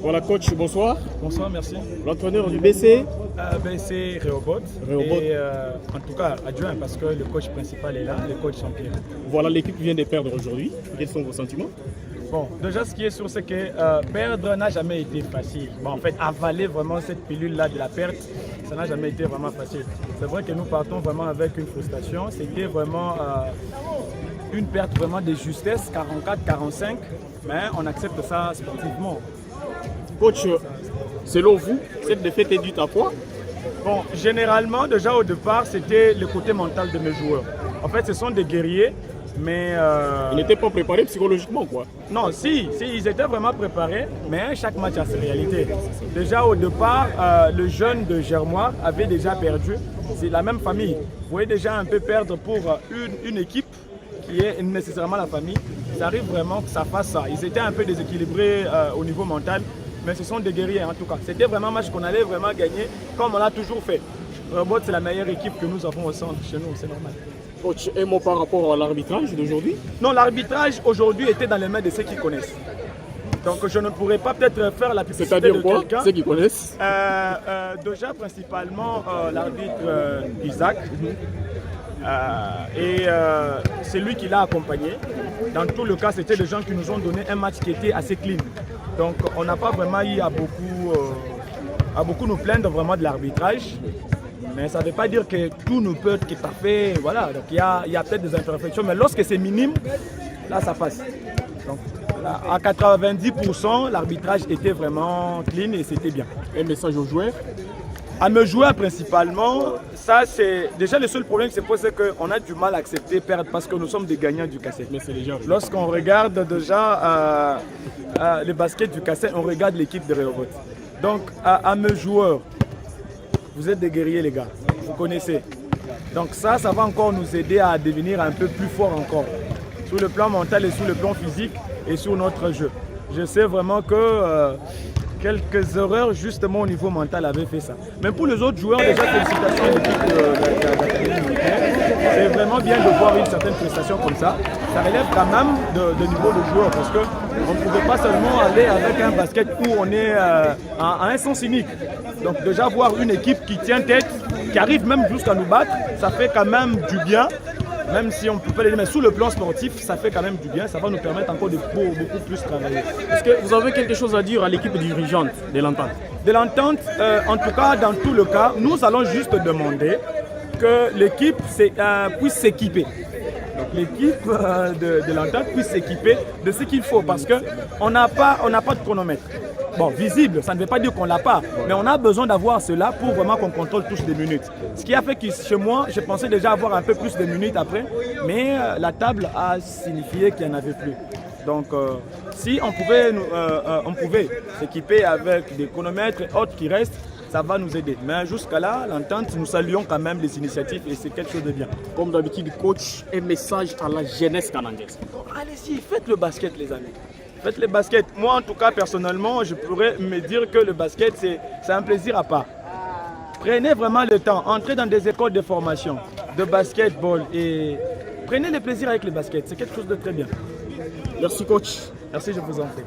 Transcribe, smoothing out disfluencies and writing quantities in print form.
Voilà coach, bonsoir. Bonsoir, merci. L'entraîneur du BC C'est Rehoboth. Et en tout cas adjoint parce que le coach principal est là, le coach champion. Voilà, l'équipe vient de perdre aujourd'hui. Quels sont vos sentiments? Bon, déjà ce qui est sûr, c'est que perdre n'a jamais été facile. Bon, en fait, avaler vraiment cette pilule-là de la perte, ça n'a jamais été vraiment facile. C'est vrai que nous partons vraiment avec une frustration. C'était vraiment une perte vraiment de justesse, 44-45, mais on accepte ça sportivement. Coach, selon vous, cette défaite est due à quoi? Bon, généralement, déjà au départ, c'était le côté mental de mes joueurs. En fait, ce sont des guerriers, mais... Ils n'étaient pas préparés psychologiquement, quoi. Non, si, ils étaient vraiment préparés, mais chaque match a ses réalités. Déjà au départ, le jeune de Germois avait déjà perdu. C'est la même famille. Vous pouvez déjà un peu perdre pour une équipe qui est nécessairement la famille. Ça arrive vraiment que ça fasse ça. Ils étaient un peu déséquilibrés au niveau mental, mais ce sont des guerriers en tout cas. C'était vraiment un match qu'on allait vraiment gagner, comme on l'a toujours fait. Rehoboth, c'est la meilleure équipe que nous avons au centre chez nous, c'est normal. Coach, un mot par rapport à l'arbitrage d'aujourd'hui? Non, l'arbitrage aujourd'hui était dans les mains de ceux qui connaissent. Donc je ne pourrais pas peut-être faire la publicité de quelqu'un. Ceux qui connaissent déjà principalement l'arbitre Isaac. C'est lui qui l'a accompagné. Dans tout le cas, c'était des gens qui nous ont donné un match qui était assez clean. Donc on n'a pas vraiment eu à beaucoup nous plaindre vraiment de l'arbitrage. Mais ça ne veut pas dire que tout ne peut être parfait. Voilà, donc il y a peut-être des imperfections, mais lorsque c'est minime, là ça passe. Donc, là, à 90%, l'arbitrage était vraiment clean et c'était bien. Un message aux joueurs? À mes joueurs principalement, ça c'est déjà le seul problème qui se pose, c'est qu'on a du mal à accepter perdre parce que nous sommes des gagnants du cassette. Mais c'est déjà. Lorsqu'on regarde déjà le basket du cassette, on regarde l'équipe de Rehoboth. Donc à mes joueurs, vous êtes des guerriers les gars, vous connaissez. Donc ça va encore nous aider à devenir un peu plus fort encore. Sur le plan mental et sur le plan physique et sur notre jeu. Je sais vraiment que quelques erreurs justement au niveau mental avaient fait ça. Mais pour les autres joueurs, déjà félicitations à l'équipe de l'Académie militaire. C'est vraiment bien de voir une certaine prestation comme ça. Ça relève quand même de niveau de joueur parce qu'on ne pouvait pas seulement aller avec un basket où on est à un sens unique. Donc déjà voir une équipe qui tient tête, qui arrive même jusqu'à nous battre, ça fait quand même du bien. Même si on ne peut pas le dire, mais sous le plan sportif, ça fait quand même du bien. Ça va nous permettre encore de beaucoup plus travailler. Est-ce que vous avez quelque chose à dire à l'équipe dirigeante de l'Entente? De l'Entente, en tout cas, dans tout le cas, nous allons juste demander que l'équipe puisse s'équiper. Donc l'équipe de l'Entente puisse s'équiper de ce qu'il faut parce qu'on n'a pas de chronomètre. Bon, visible, ça ne veut pas dire qu'on ne l'a pas, mais on a besoin d'avoir cela pour vraiment qu'on contrôle tous les minutes. Ce qui a fait que chez moi, je pensais déjà avoir un peu plus de minutes après, mais la table a signifié qu'il n'y en avait plus. Donc, si on pouvait s'équiper avec des chronomètres et autres qui restent, ça va nous aider. Mais jusqu'à là, l'Entente, nous saluons quand même les initiatives et c'est quelque chose de bien. Comme d'habitude, coach, un message à la jeunesse canadienne. Allez-y, faites le basket, les amis. Faites le basket. Moi, en tout cas, personnellement, je pourrais me dire que le basket, c'est un plaisir à part. Prenez vraiment le temps. Entrez dans des écoles de formation, de basketball et prenez le plaisir avec le basket. C'est quelque chose de très bien. Merci, coach. Merci, je vous en prie.